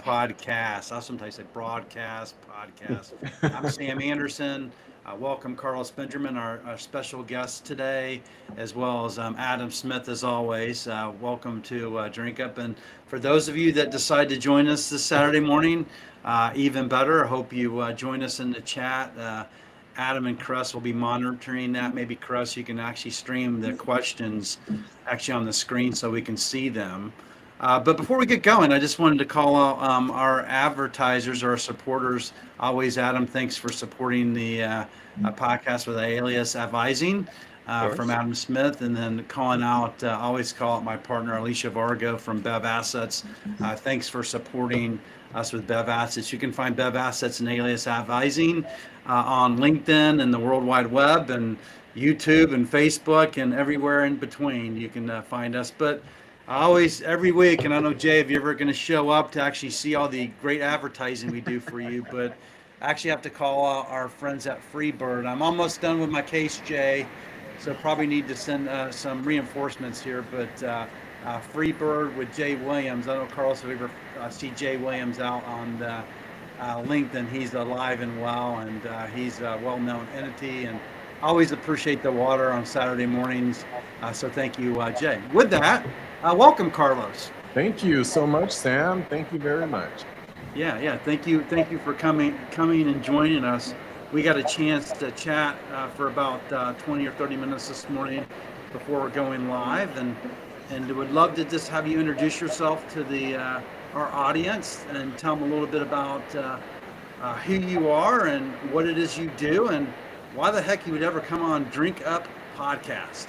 podcast. I sometimes say broadcast, podcast. I'm Sam Anderson. Welcome Carlos Benjamin, our special guest today, as well as Adam Smith, as always. Welcome to Drink Up. And for those of you that decide to join us this Saturday morning, even better. I hope you join us in the chat. Adam and Cress will be monitoring that. Maybe Cress, you can actually stream the questions actually on the screen so we can see them. But before we get going, I just wanted to call out our advertisers, our supporters. Always, Adam, thanks for supporting the podcast with Alias Advising Of from course. Adam Smith. And then calling out, always call out my partner, Alicia Vargo from Bev Assets. Thanks for supporting us with Bev Assets. You can find Bev Assets and Alias Advising on LinkedIn and the World Wide Web and YouTube and Facebook and everywhere in between. You can find us. But I always, every week, and I know Jay, if you're ever going to show up to actually see all the great advertising we do for you, but I actually have to call out our friends at Freebird. I'm almost done with my case, Jay, so probably need to send some reinforcements here. But Freebird with Jay Williams. I don't know, Carlos, if you ever see Jay Williams out on LinkedIn. He's alive and well, and he's a well-known entity. And always appreciate the water on Saturday mornings. So thank you, Jay. With that, welcome, Carlos. Thank you so much, Sam. Thank you very much. Yeah. Thank you for coming and joining us. We got a chance to chat for about 20 or 30 minutes this morning before we're going live, and would love to just have you introduce yourself to the our audience and tell them a little bit about who you are and what it is you do and why the heck you would ever come on Drink Up podcast.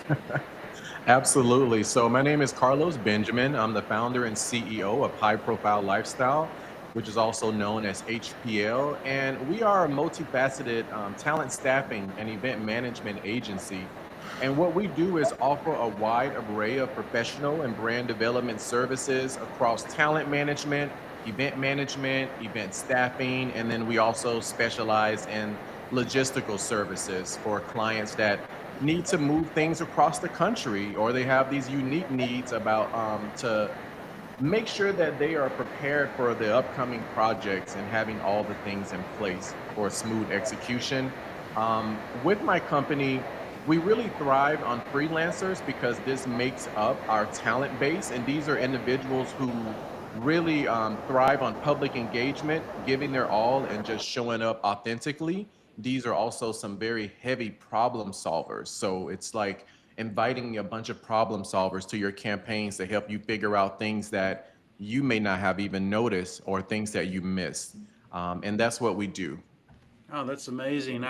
Absolutely. So my name is Carlos Benjamin. I'm the founder and CEO of High Profile Lifestyle, which is also known as HPL. And we are a multifaceted talent staffing and event management agency. And what we do is offer a wide array of professional and brand development services across talent management, event staffing, and then we also specialize in logistical services for clients that need to move things across the country, or they have these unique needs about to make sure that they are prepared for the upcoming projects and having all the things in place for smooth execution. With my company, we really thrive on freelancers because this makes up our talent base, and these are individuals who really thrive on public engagement, giving their all and just showing up authentically. These are also some very heavy problem solvers. So it's like inviting a bunch of problem solvers to your campaigns to help you figure out things that you may not have even noticed or things that you missed. And that's what we do. Oh, that's amazing.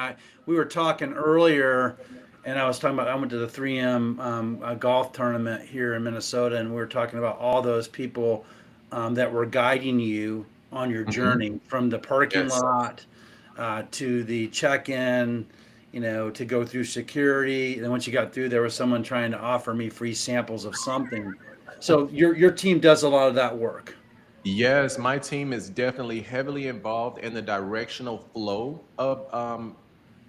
We were talking earlier, and I was talking about I went to the 3M golf tournament here in Minnesota, and we were talking about all those people that were guiding you on your Mhm. journey from the parking Yes. lot to the check-in, to go through security. And then once you got through, there was someone trying to offer me free samples of something. So your team does a lot of that work. Yes, my team is definitely heavily involved in the directional flow of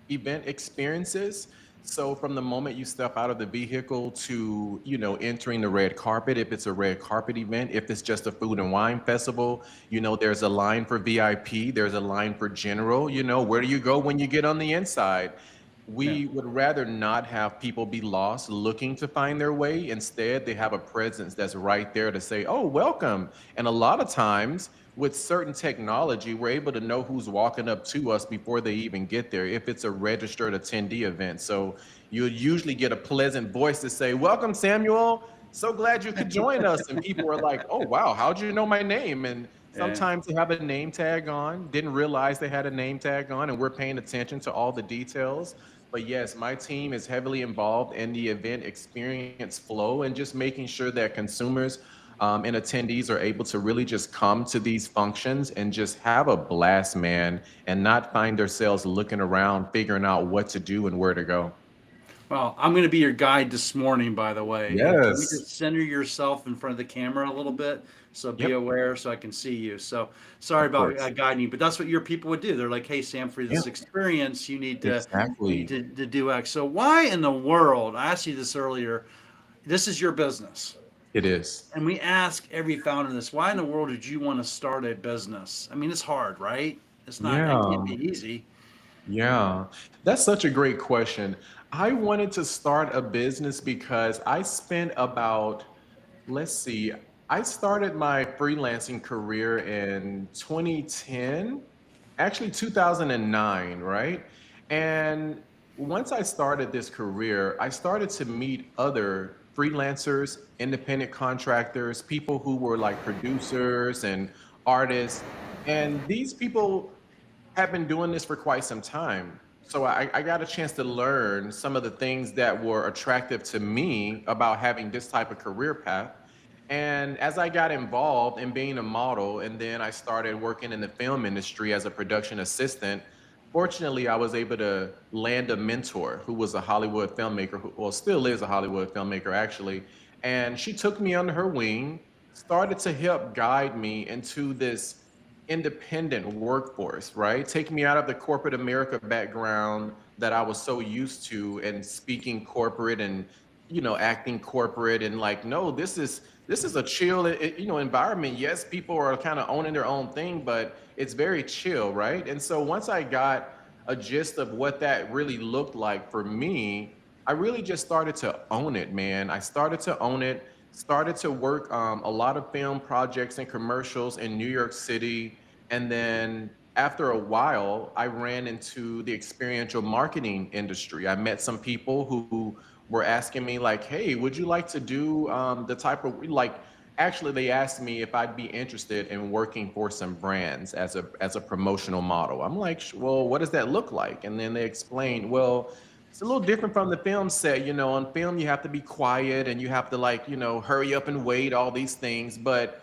event experiences. So from the moment you step out of the vehicle to, entering the red carpet, if it's a red carpet event, if it's just a food and wine festival, there's a line for VIP, there's a line for general, where do you go when you get on the inside? Yeah. We would rather not have people be lost looking to find their way. Instead, they have a presence that's right there to say, oh, welcome. And a lot of times, with certain technology, we're able to know who's walking up to us before they even get there, if it's a registered attendee event. So you'll usually get a pleasant voice to say, welcome, Samuel. So glad you could join us. And people are like, oh, wow, how'd you know my name? And Yeah. sometimes they have a name tag on, didn't realize they had a name tag on, and we're paying attention to all the details. But yes, my team is heavily involved in the event experience flow and just making sure that consumers and attendees are able to really just come to these functions and just have a blast, man, and not find themselves looking around, figuring out what to do and where to go. Well, I'm going to be your guide this morning, by the way. Can you Yes. just center yourself in front of the camera a little bit? So be Yep. aware so I can see you. So sorry Of about course. guiding you, but that's what your people would do. They're like, hey, Sam, for Yeah. this experience, you need Exactly. to do X. So why in the world, I asked you this earlier, this is your business. It is. And we ask every founder this, why in the world did you want to start a business? I mean, it's hard, right? It can't Yeah. be easy. Yeah, that's such a great question. I wanted to start a business because I spent about, let's see, I started my freelancing career in 2010, actually 2009, right? And once I started this career, I started to meet other freelancers, independent contractors, people who were like producers and artists. And these people have been doing this for quite some time. So I got a chance to learn some of the things that were attractive to me about having this type of career path. And as I got involved in being a model, and then I started working in the film industry as a production assistant, fortunately, I was able to land a mentor who was a Hollywood filmmaker, who, well, still is a Hollywood filmmaker, actually. And she took me under her wing, started to help guide me into this independent workforce, right? Take me out of the corporate America background that I was so used to and speaking corporate and acting corporate and like no, this is a chill environment. Yes, people are kind of owning their own thing, but it's very chill, right? And so once I got a gist of what that really looked like for me, I really just started to own it, man. I started to own it, started to work a lot of film projects and commercials in New York City. And then after a while, I ran into the experiential marketing industry. I met some people who were asking me, like, hey, would you like to do the type of like, actually, they asked me if I'd be interested in working for some brands as a promotional model. I'm like, well, what does that look like? And then they explained, well, it's a little different from the film set. On film, you have to be quiet and you have to like, hurry up and wait, all these things. But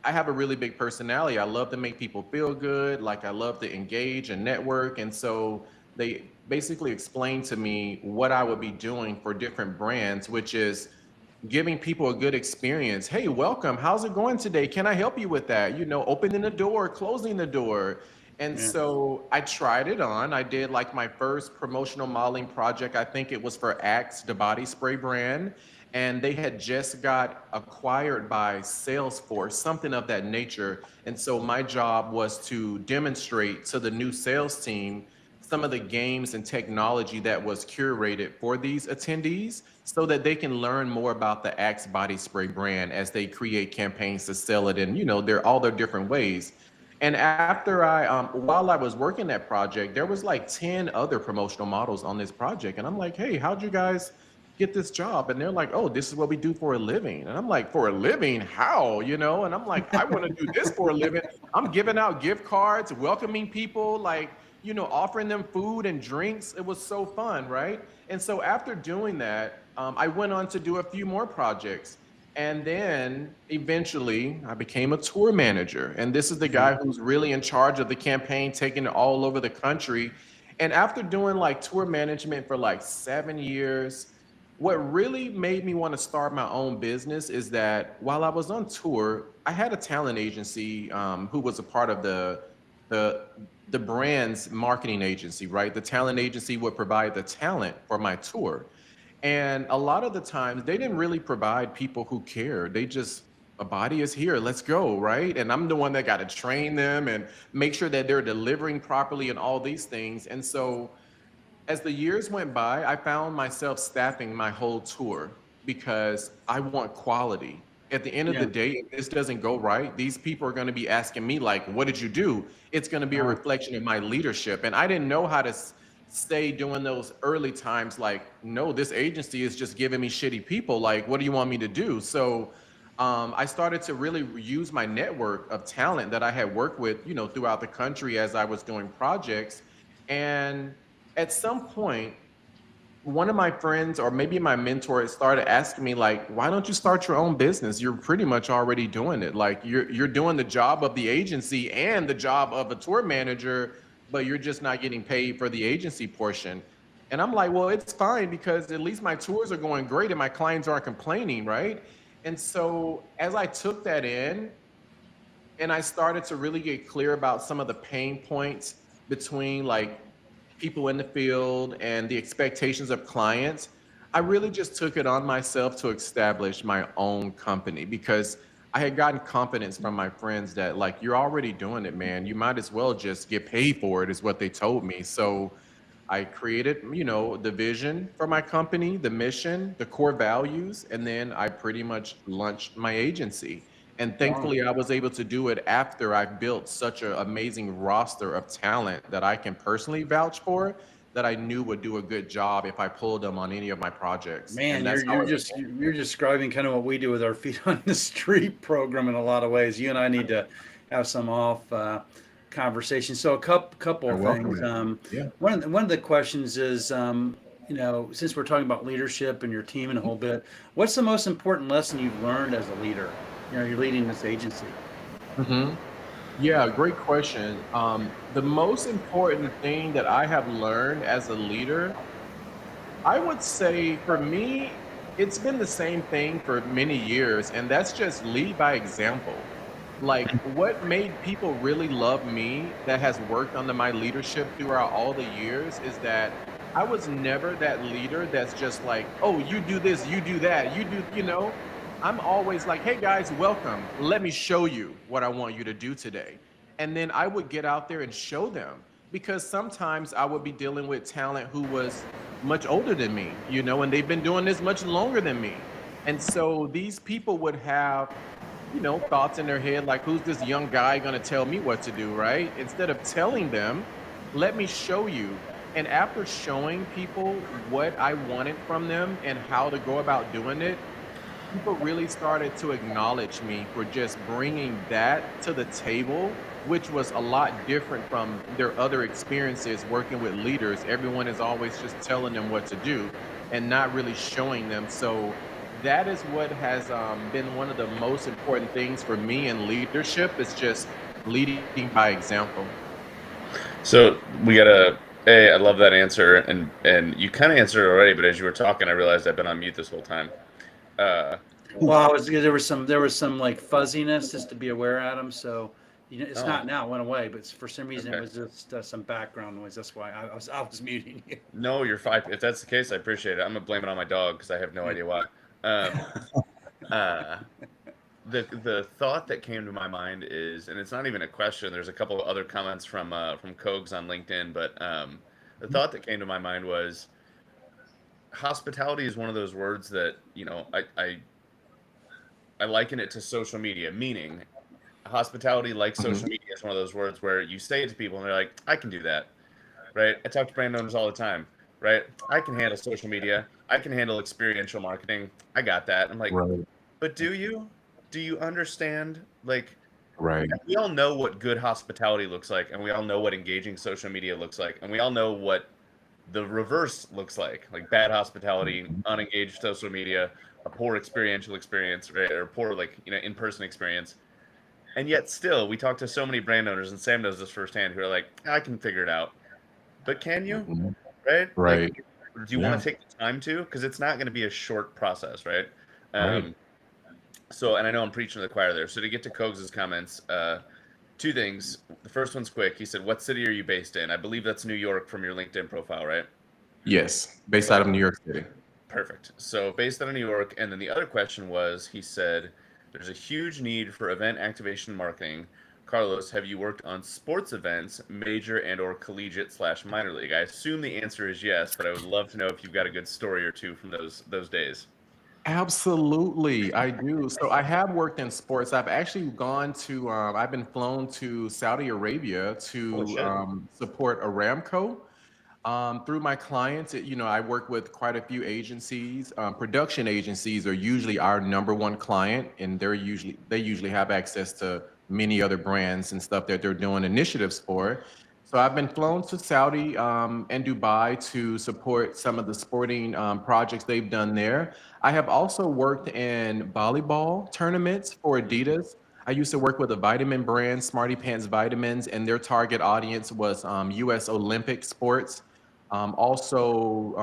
I have a really big personality. I love to make people feel good. Like I love to engage and network. And so they basically explained to me what I would be doing for different brands, which is giving people a good experience. Hey, welcome. How's it going today? Can I help you with that? Opening the door, closing the door. And Yeah. so I tried it on. I did like my first promotional modeling project. I think it was for Axe, the body spray brand. And they had just got acquired by Salesforce, something of that nature. And so my job was to demonstrate to the new sales team some of the games and technology that was curated for these attendees so that they can learn more about the Axe body spray brand as they create campaigns to sell it in, all their different ways. And after while I was working that project, there was like 10 other promotional models on this project. And I'm like, hey, how'd you guys get this job? And they're like, oh, this is what we do for a living. And I'm like, for a living? How? And I'm like, I want to do this for a living. I'm giving out gift cards, welcoming people, like, offering them food and drinks. It was so fun, right? And so after doing that, I went on to do a few more projects. And then eventually I became a tour manager. And this is the Yeah. guy who's really in charge of the campaign, taking it all over the country. And after doing like tour management for like 7 years, what really made me want to start my own business is that while I was on tour, I had a talent agency who was a part of the the brand's marketing agency, right? The talent agency would provide the talent for my tour. And a lot of the times they didn't really provide people who care. They just, a body is here, let's go, right? And I'm the one that got to train them and make sure that they're delivering properly and all these things. And so as the years went by, I found myself staffing my whole tour because I want quality. At the end of the Yeah. day, if this doesn't go right, these people are going to be asking me, like, what did you do? It's going to be a Uh, reflection of my leadership. And I didn't know how to say during those early times, like, no, this agency is just giving me shitty people. Like, what do you want me to do? So I started to really use my network of talent that I had worked with, throughout the country as I was doing projects. And at some point, one of my friends or maybe my mentor started asking me like, why don't you start your own business? You're pretty much already doing it. Like you're doing the job of the agency and the job of a tour manager, but you're just not getting paid for the agency portion. And I'm like, well, it's fine because at least my tours are going great and my clients aren't complaining, right? And so as I took that in and I started to really get clear about some of the pain points between like people in the field and the expectations of clients, I really just took it on myself to establish my own company because I had gotten confidence from my friends that, like, you're already doing it, man. You might as well just get paid for it, is what they told me. So I created, the vision for my company, the mission, the core values, and then I pretty much launched my agency. And Wow. thankfully, I was able to do it after I built such an amazing roster of talent that I can personally vouch for, that I knew would do a good job if I pulled them on any of my projects. Man, And you're that's how you're it just you're describing kind of what we do with our feet on the street program in a lot of ways. You and I need to have some off conversations. So a couple I of welcome things. it. Yeah. One of the questions is, since we're talking about leadership and your team and a whole bit, what's the most important lesson you've learned as a leader? You're leading this agency. hmm Yeah, great question. The most important thing that I have learned as a leader, I would say for me, it's been the same thing for many years, and that's just lead by example. Like, what made people really love me that has worked under my leadership throughout all the years is that I was never that leader that's just like, oh, you do this, you do that, I'm always like, hey guys, welcome. Let me show you what I want you to do today. And then I would get out there and show them because sometimes I would be dealing with talent who was much older than me, and they've been doing this much longer than me. And so these people would have, thoughts in their head like, who's this young guy going to tell me what to do, right? Instead of telling them, let me show you. And after showing people what I wanted from them and how to go about doing it, people really started to acknowledge me for just bringing that to the table, which was a lot different from their other experiences working with leaders. Everyone is always just telling them what to do and not really showing them. So that is what has been one of the most important things for me in leadership, is just leading by example. So we gotta. Hey, I love that answer, and you kind of answered it already. But as you were talking, I realized I've been on mute this whole time. Uh, Well, there was some like fuzziness, just to be aware, Adam. So it's oh, not now. It went away, but for some reason it okay. was just some background noise. That's why I was muting you. No, you're fine. If that's the case, I appreciate it. I'm gonna blame it on my dog because I have no idea why. Um, uh, the thought that came to my mind is, and it's not even a question. There's a couple of other comments from Kogs on LinkedIn, but the thought that came to my mind was hospitality is one of those words that I liken it to social media, meaning hospitality, like social Mhm. media, is one of those words where you say it to people and they're like, I can do that, right? I talk to brand owners all the time, right? I can handle social media. I can handle experiential marketing. I got that. I'm like, Right, but do you? Do you understand? Like, right. we all know what good hospitality looks like, and we all know what engaging social media looks like, and we all know what the reverse looks like bad hospitality, Mhm. unengaged social media, a poor experiential experience, right? Or poor in-person experience. And yet still we talk to so many brand owners, and Sam knows this firsthand, who are like, I can figure it out. But can you? Mhm. Right? Like, Right. do you want Yeah. to take the time to? Because it's not going to be a short process, right? Right. Um, so, and I know I'm preaching to the choir there. So to get to Cogs' comments, two things. The first one's quick. He said, what city are you based in? I believe that's New York from your LinkedIn profile, right? Yes. Based out Okay. of New York City. Perfect. So based out of New York, and then the other question was, he said, there's a huge need for event activation marketing. Carlos, have you worked on sports events, major and/or collegiate/minor league? I assume the answer is yes, but I would love to know if you've got a good story or two from those days. Absolutely, I do. So I have worked in sports. I've actually I've been flown to Saudi Arabia Holy to shit. support Aramco. Through my clients, I work with quite a few agencies. Production agencies are usually our number one client, and they usually have access to many other brands and stuff that they're doing initiatives for. So I've been flown to Saudi and Dubai to support some of the sporting projects they've done there. I have also worked in volleyball tournaments for Adidas. I used to work with a vitamin brand, Smarty Pants Vitamins, and their target audience was U.S. Olympic sports, also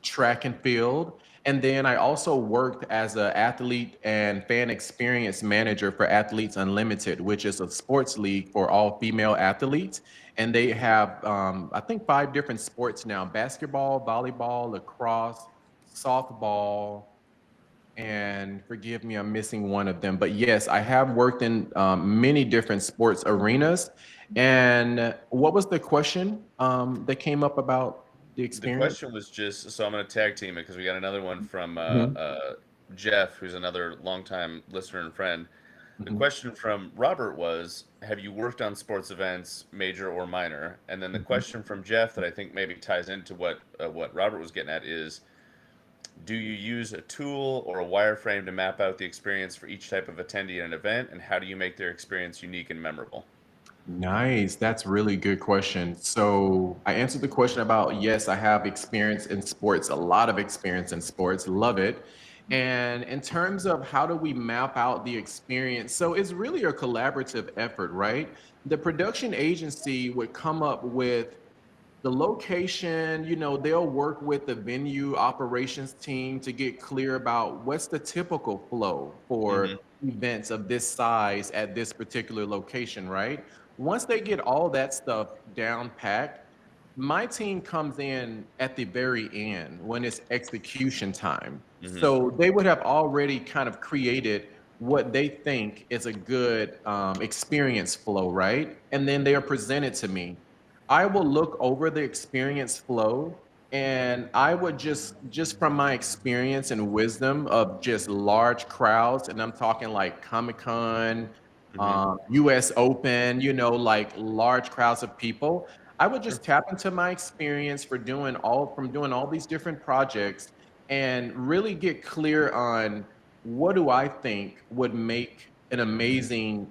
track and field. And then I also worked as an athlete and fan experience manager for Athletes Unlimited, which is a sports league for all female athletes. And they have, I think, 5 different sports now: basketball, volleyball, lacrosse, softball, and forgive me, I'm missing one of them. But yes, I have worked in many different sports arenas. And what was the question that came up about the The experience? question was just so I'm going to tag team it because we got another one from Mhm, Jeff, who's another longtime listener and friend. The mhm, question from Robert was, have you worked on sports events, major or minor? And then the mhm. question from Jeff that I think maybe ties into what Robert was getting at is, do you use a tool or a wireframe to map out the experience for each type of attendee at an event, and how do you make their experience unique and memorable? Nice. That's really good question. So I answered the question about yes, I have experience in sports, a lot of experience in sports, love it. And in terms of how do we map out the experience, so it's really a collaborative effort, right? The production agency would come up with the location, they'll work with the venue operations team to get clear about what's the typical flow Hmm. for events of this size at this particular location, right? Once they get all that stuff down packed, my team comes in at the very end when it's execution time. Hmm. So they would have already kind of created what they think is a good experience flow, right? And then they are presented to me. I will look over the experience flow, and I would just from my experience and wisdom of just large crowds, and I'm talking like Comic-Con, Hmm. US Open, like large crowds of people. I would just tap into my experience from doing all these different projects and really get clear on what do I think would make an amazing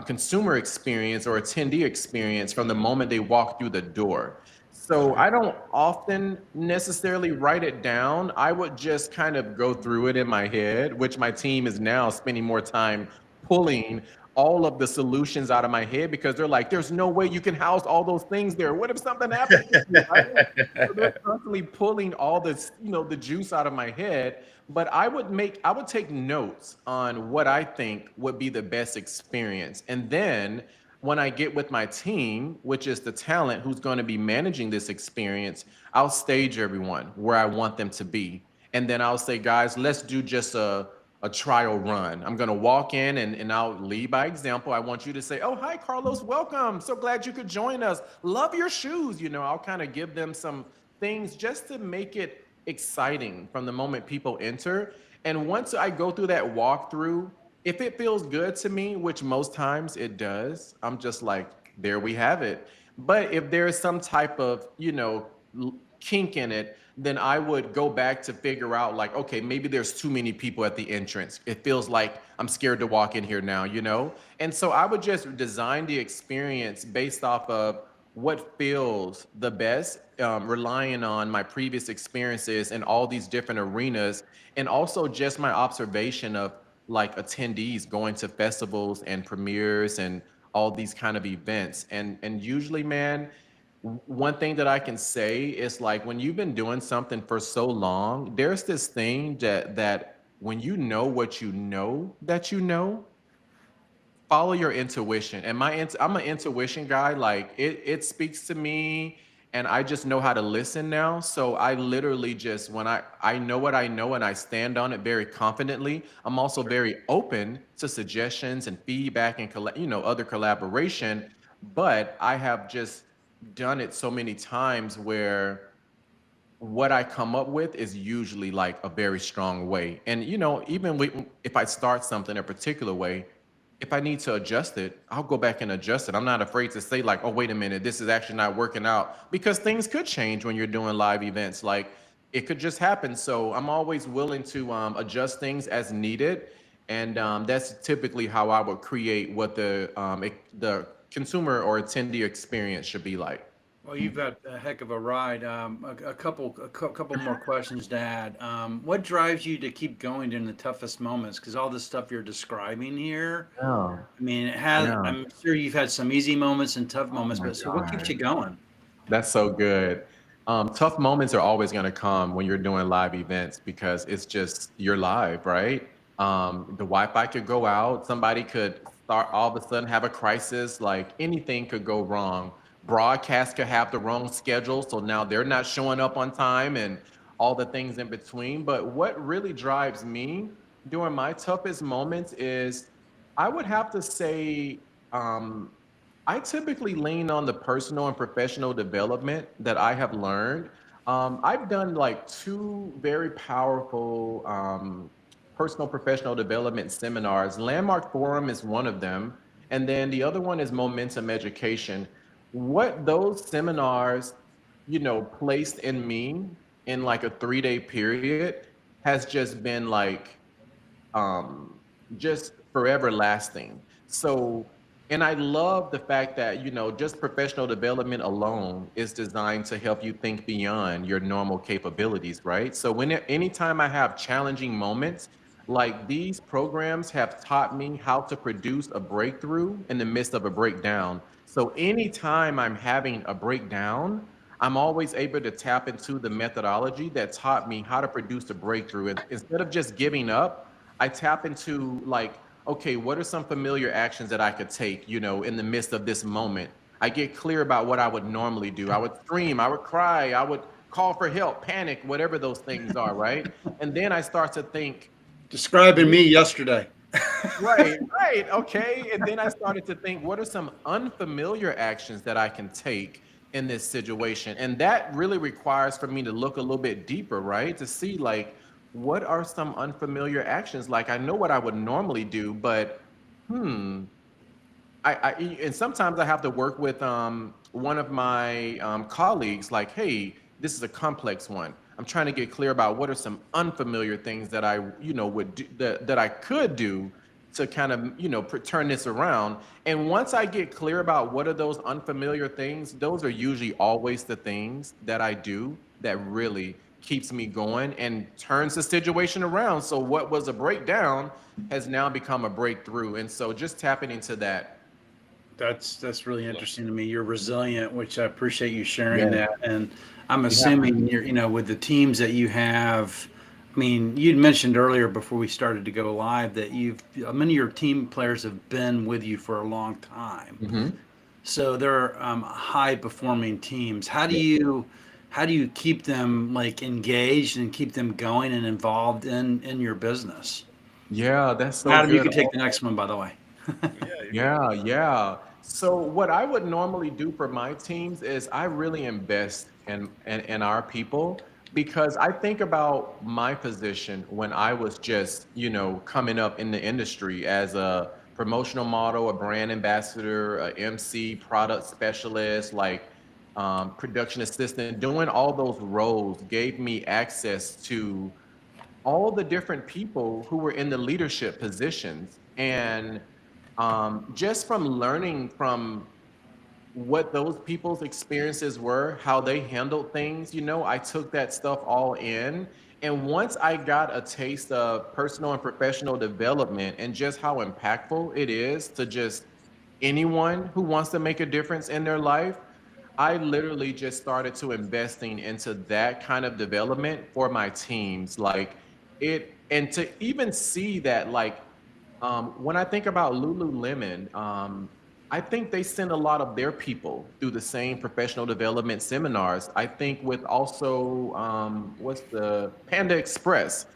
consumer experience or attendee experience from the moment they walk through the door. So I don't often necessarily write it down. I would just kind of go through it in my head, which my team is now spending more time pulling all of the solutions out of my head because they're like, there's no way you can house all those things there. What if something happens to you, right? So they're constantly pulling all this, the juice out of my head. But I would take notes on what I think would be the best experience. And then when I get with my team, which is the talent who's going to be managing this experience, I'll stage everyone where I want them to be. And then I'll say, guys, let's do just a trial run. I'm going to walk in and I'll lead by example. I want you to say, oh, hi, Carlos, welcome. So glad you could join us. Love your shoes. I'll kind of give them some things just to make it exciting from the moment people enter. And once I go through that walkthrough, if it feels good to me, which most times it does, I'm just like, there we have it. But if there is some type of, kink in it, then I would go back to figure out like, okay, maybe there's too many people at the entrance. It feels like I'm scared to walk in here now. And so I would just design the experience based off of what feels the best, relying on my previous experiences in all these different arenas, and also just my observation of like attendees going to festivals and premieres and all these kind of events. And usually, man, one thing that I can say is like when you've been doing something for so long, there's this thing that when you know what you know that you know, follow your intuition. And I'm an intuition guy. Like it speaks to me, and I just know how to listen now. So I literally just when I know what I know and I stand on it very confidently. I'm also very open to suggestions and feedback and other collaboration. But I have just done it so many times where what I come up with is usually like a very strong way. And even if I start something a particular way, if I need to adjust it, I'll go back and adjust it. I'm not afraid to say like, oh, wait a minute, this is actually not working out because things could change when you're doing live events. Like it could just happen. So I'm always willing to adjust things as needed. And that's typically how I would create what the consumer or attendee experience should be like. Well, you've got a heck of a ride. A couple more questions to add. What drives you to keep going during the toughest moments? Because all the stuff you're describing here, Yeah, I mean, it has. yeah. I'm sure you've had some easy moments and tough Oh moments, my but so what keeps God. you going? That's so good. Tough moments are always going to come when you're doing live events because it's just you're live, right? The Wi-Fi could go out. Somebody could start all of a sudden have a crisis. Like anything could go wrong. Broadcast could have the wrong schedule, so now they're not showing up on time, and all the things in between. But what really drives me during my toughest moments is, I would have to say, um, I typically lean on the personal and professional development that I have learned. I've done like two very powerful personal professional development seminars. Landmark Forum is one of them, and then the other one is Momentum Education. What those seminars, placed in me in like a 3-day period has just been like um, just forever lasting. So, and I love the fact that, just professional development alone is designed to help you think beyond your normal capabilities, right? So anytime I have challenging moments, like these programs have taught me how to produce a breakthrough in the midst of a breakdown. So anytime I'm having a breakdown, I'm always able to tap into the methodology that taught me how to produce a breakthrough. And instead of just giving up, I tap into like, okay, what are some familiar actions that I could take, in the midst of this moment? I get clear about what I would normally do. I would scream, I would cry, I would call for help, panic, whatever those things are, right? And then I start to think, Describing me yesterday. right, okay. And then I started to think, what are some unfamiliar actions that I can take in this situation? And that really requires for me to look a little bit deeper, right? To see like, what are some unfamiliar actions? Like I know what I would normally do, but and sometimes I have to work with one of my colleagues, like, hey, this is a complex one. I'm trying to get clear about what are some unfamiliar things that I, would do, that I could do to kind of, turn this around. And once I get clear about what are those unfamiliar things, those are usually always the things that I do that really keeps me going and turns the situation around. So what was a breakdown has now become a breakthrough. And so just tapping into that. That's really interesting to me. You're resilient, which I appreciate you sharing Yeah. that. And I'm assuming you're, with the teams that you have. I mean, you'd mentioned earlier before we started to go live that many of your team players have been with you for a long time. Mm-hmm. So they're high performing teams. How do you keep them like engaged and keep them going and involved in your business? Yeah, that's so Adam, you good. can take the next one, by the way. Yeah. So what I would normally do for my teams is I really invest in our people, because I think about my position when I was just, coming up in the industry as a promotional model, a brand ambassador, a MC, product specialist, like production assistant. Doing all those roles gave me access to all the different people who were in the leadership positions. And just from learning from what those people's experiences were, how they handled things, I took that stuff all in. And once I got a taste of personal and professional development and just how impactful it is to just anyone who wants to make a difference in their life, I literally just started to investing into that kind of development for my teams. Like it, and to even see that, like, when I think about Lululemon, I think they send a lot of their people through the same professional development seminars. I think with also, what's the Panda Express,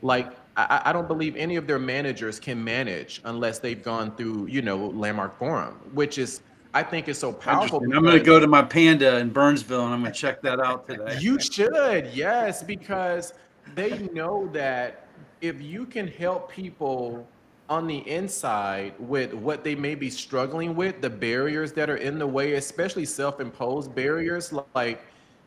like, I don't believe any of their managers can manage unless they've gone through, Landmark Forum, which is, I think is so powerful. I'm going to go to my Panda in Burnsville and I'm going to check that out today. You should, yes, because they know that if you can help people on the inside with what they may be struggling with, the barriers that are in the way, especially self-imposed barriers, like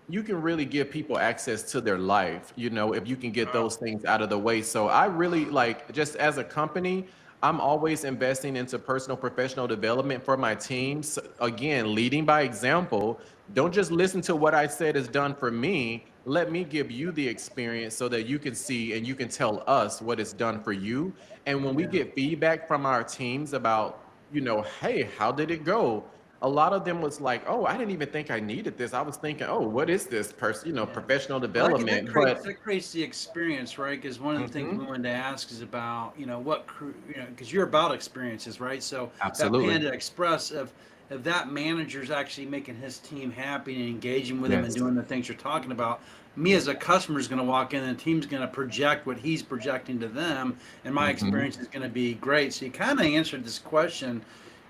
you can really give people access to their life, if you can get those things out of the way. So I really like, just as a company, I'm always investing into personal professional development for my teams. Again, leading by example. Don't just listen to what I said is done for me. Let me give you the experience so that you can see and you can tell us what is done for you. And when we get feedback from our teams about, hey, how did it go? A lot of them was like, oh, I didn't even think I needed this. I was thinking, oh, what is this person, professional development. That creates the experience, right? Because one of the things we wanted to ask is about, what crew, because you're about experiences, right? So Absolutely. That Panda Express, if that manager's actually making his team happy and engaging with them and doing the things you're talking about, me as a customer is going to walk in and the team's going to project what he's projecting to them, and my experience is going to be great. So you kind of answered this question.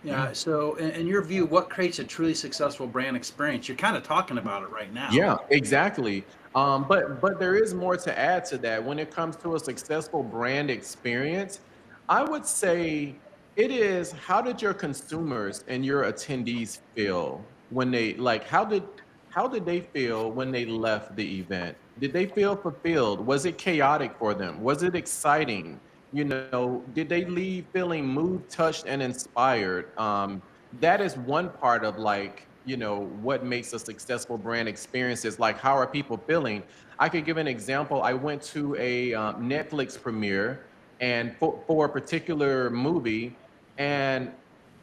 Yeah. So in your view, what creates a truly successful brand experience? You're kind of talking about it right now. Yeah, exactly. But there is more to add to that. When it comes to a successful brand experience, I would say it is, how did your consumers and your attendees feel when they, like, how did they feel when they left the event? Did they feel fulfilled? Was it chaotic for them? Was it exciting? You know, did they leave feeling moved, touched, and inspired? That is one part of, like, you know, what makes a successful brand experience is, like, how are people feeling? I could give an example. I went to a Netflix premiere and for a particular movie, and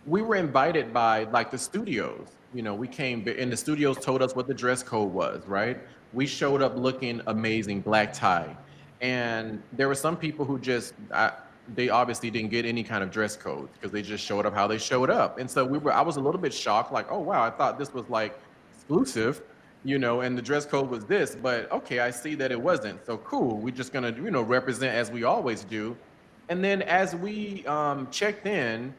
we were invited by, like, the studios. You know, we came and the studios told us what the dress code was, right? We showed up looking amazing, black tie. And there were some people who just, they obviously didn't get any kind of dress code because they just showed up how they showed up. And so I was a little bit shocked, like, oh, wow, I thought this was like exclusive, you know, and the dress code was this, but okay, I see that it wasn't. So cool. We're just going to, you know, represent as we always do. And then as we checked in,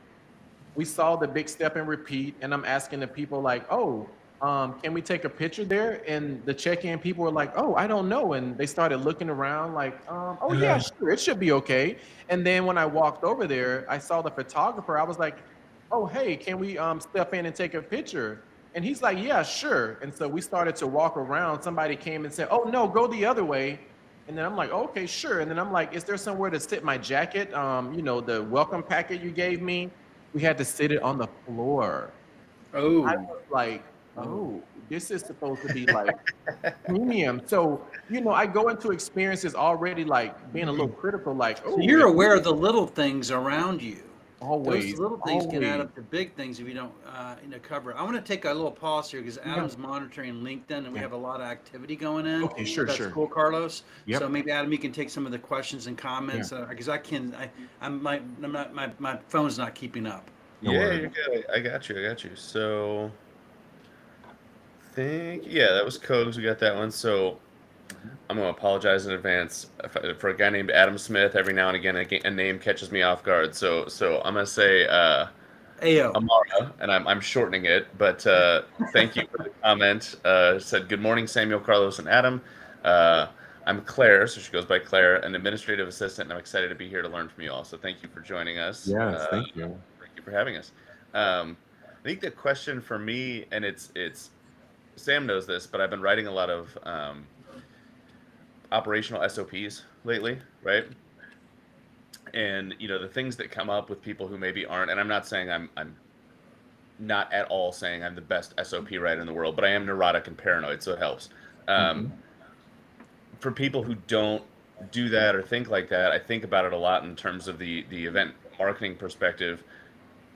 we saw the big step and repeat, and I'm asking the people, like, oh, can we take a picture there? And the check-in people were like, oh, I don't know. And they started looking around like, oh yeah, sure, it should be okay. And then when I walked over there, I saw the photographer. I was like, oh, hey, can we step in and take a picture? And he's like, yeah, sure. And so we started to walk around. Somebody came and said, oh no, go the other way. And then I'm like, okay, sure. And then I'm like, is there somewhere to sit my jacket? You know, the welcome packet you gave me, we had to sit it on the floor. Oh, I was like, oh, this is supposed to be like premium. So, you know, I go into experiences already like being a little critical, like, oh, so you're aware of the little things around you. always, Those little things can add always. up to big things if you don't, cover it. I want to take a little pause here because Adam's monitoring LinkedIn and we Yeah. have a lot of activity going in. Okay, sure, That's sure. cool, Carlos. Yep. So maybe Adam, you can take some of the questions and comments because my phone's not keeping up. No Yeah, worries. you're good. I got you. I got you. So, yeah, that was Cogs. We got that one. So, I'm going to apologize in advance for a guy named Adam Smith. Every now and again, a name catches me off guard. So I'm going to say Ayo. Amara, and I'm shortening it. But thank you for the comment. Said, good morning, Samuel, Carlos, and Adam. I'm Claire, so she goes by Claire, an administrative assistant, and I'm excited to be here to learn from you all. So thank you for joining us. Yes, thank you. Thank you for having us. I think the question for me, and it's Sam knows this, but I've been writing a lot of operational SOPs lately, right? And you know the things that come up with people who maybe aren't, and I'm not saying I'm not at all saying I'm the best SOP writer in the world, but I am neurotic and paranoid, so it helps. For people who don't do that or think like that, I think about it a lot in terms of the event marketing perspective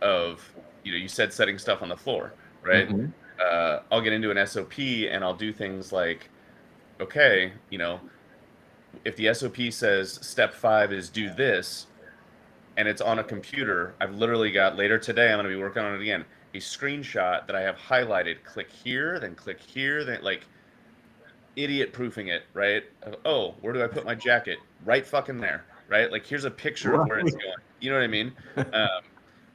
of, you know, you said setting stuff on the floor, right? I'll get into an SOP and I'll do things like, okay, you know, if the SOP says step 5 is do this and it's on a computer, I've literally got later today, I'm going to be working on it again, a screenshot that I have highlighted, click here, then like idiot proofing it, right? Oh, where do I put my jacket? Right fucking there, right? Like here's a picture of where it's going. You know what I mean?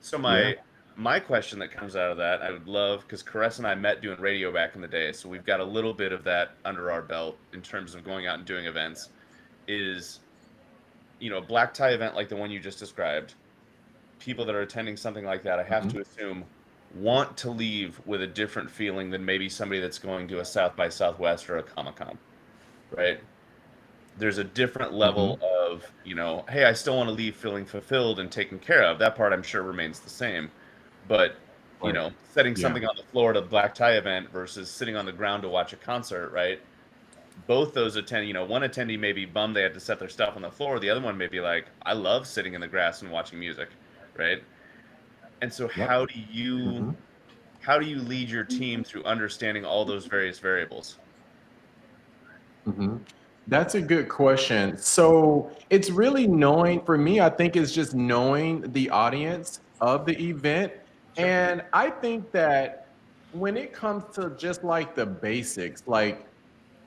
So my question that comes out of that, I would love, because Caress and I met doing radio back in the day, so we've got a little bit of that under our belt in terms of going out and doing events, is, you know, a black tie event like the one you just described, people that are attending something like that, I have to assume, want to leave with a different feeling than maybe somebody that's going to a South by Southwest or a Comic-Con, right? There's a different level of, you know, hey, I still want to leave feeling fulfilled and taken care of. That part I'm sure remains the same. But, you know, setting something on the floor at a black tie event versus sitting on the ground to watch a concert, right? Both those you know, one attendee may be bummed they had to set their stuff on the floor. The other one may be like, I love sitting in the grass and watching music, right? And so how do you lead your team through understanding all those various variables? That's a good question. So it's really knowing, for me, I think it's just knowing the audience of the event. And I think that when it comes to just like the basics, like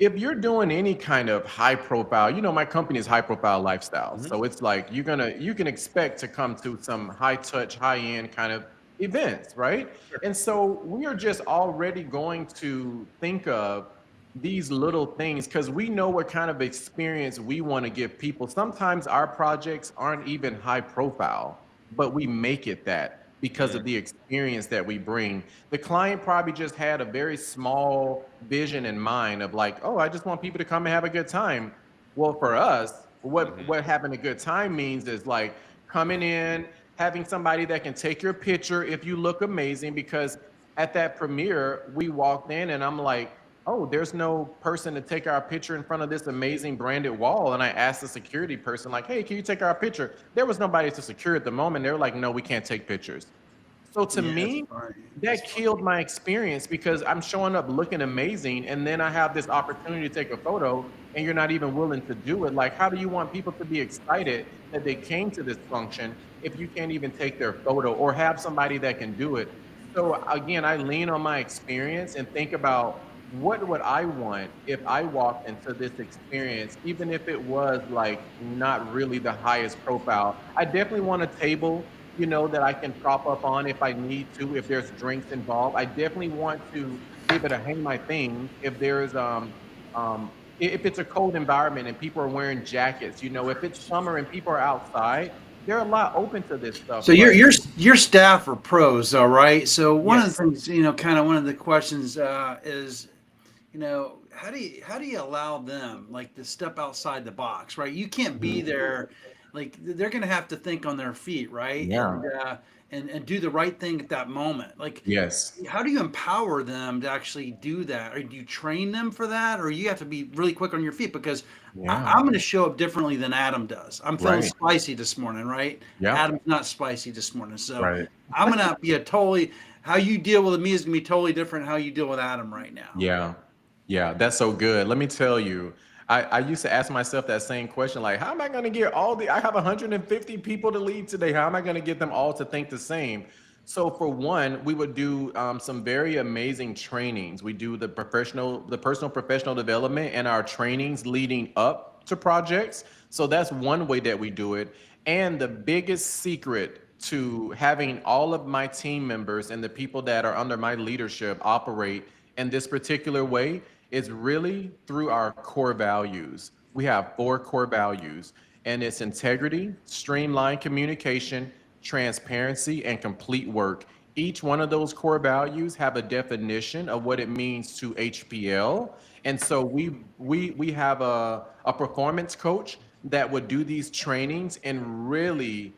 if you're doing any kind of high profile, my company is high profile lifestyle. Mhm. So it's like you can expect to come to some high touch, high end kind of events, right? And so we are just already going to think of these little things because we know what kind of experience we want to give people. Sometimes our projects aren't even high profile, but we make it that because of the experience that we bring. The client probably just had a very small vision in mind of like, oh, I just want people to come and have a good time. Well, for us, what having a good time means is like coming in, having somebody that can take your picture if you look amazing. Because at that premiere, we walked in and I'm like, oh, there's no person to take our picture in front of this amazing branded wall. And I asked the security person, like, hey, can you take our picture? There was nobody to secure at the moment. They were like, no, we can't take pictures. So to Yeah, me, it's funny. that killed my experience because I'm showing up looking amazing. And then I have this opportunity to take a photo and you're not even willing to do it. Like, how do you want people to be excited that they came to this function if you can't even take their photo or have somebody that can do it? So again, I lean on my experience and think about what would I want if I walked into this experience, even if it was like not really the highest profile. I definitely want a table, that I can prop up on if I need to, if there's drinks involved. I definitely want to be able to hang my things if there's if it's a cold environment and people are wearing jackets, if it's summer and people are outside, they're a lot open to this stuff. So your staff are pros, all right. So one of the Yes. things, kind of one of the questions is, how do you allow them like to step outside the box, right? You can't be there, like they're going to have to think on their feet, right? Yeah. And do the right thing at that moment. Like, Yes. how do you empower them to actually do that? Or do you train them for that? Or you have to be really quick on your feet because Yeah. I'm going to show up differently than Adam does. I'm feeling Right. spicy this morning, right? Yeah. Adam's not spicy this morning. So Right. I'm going to be how you deal with me is going to be totally different how you deal with Adam right now. Yeah. Yeah. That's so good. Let me tell you, I used to ask myself that same question, like, how am I going to get I have 150 people to lead today. How am I going to get them all to think the same? So for one, we would do some very amazing trainings. We do the personal professional development and our trainings leading up to projects. So that's one way that we do it. And the biggest secret to having all of my team members and the people that are under my leadership operate in this particular way is really through our core values. We have 4 core values, and it's integrity, streamlined communication, transparency, and complete work. Each one of those core values have a definition of what it means to HPL. And so we have a performance coach that would do these trainings and really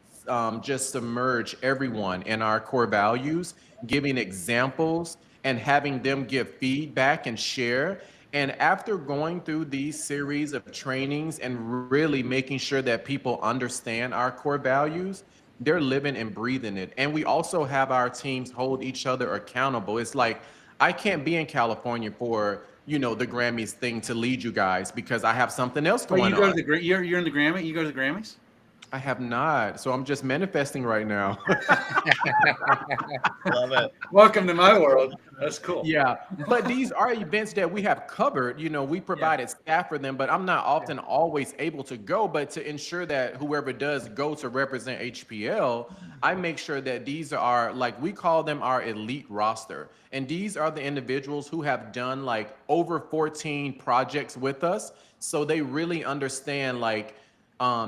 just submerge everyone in our core values, giving examples and having them give feedback and share. And after going through these series of trainings and really making sure that people understand our core values, they're living and breathing it. And we also have our teams hold each other accountable. It's like, I can't be in California for, the Grammys thing to lead you guys because I have something else But going you go on. to you're in the Grammy. You go to the Grammys. I have not. So I'm just manifesting right now. Love it. Welcome to my world. That's cool. Yeah, but these are events that we have covered. We provided staff for them, but I'm not often always able to go. But to ensure that whoever does go to represent HPL, I make sure that these are, like, we call them our elite roster. And these are the individuals who have done like over 14 projects with us. So they really understand like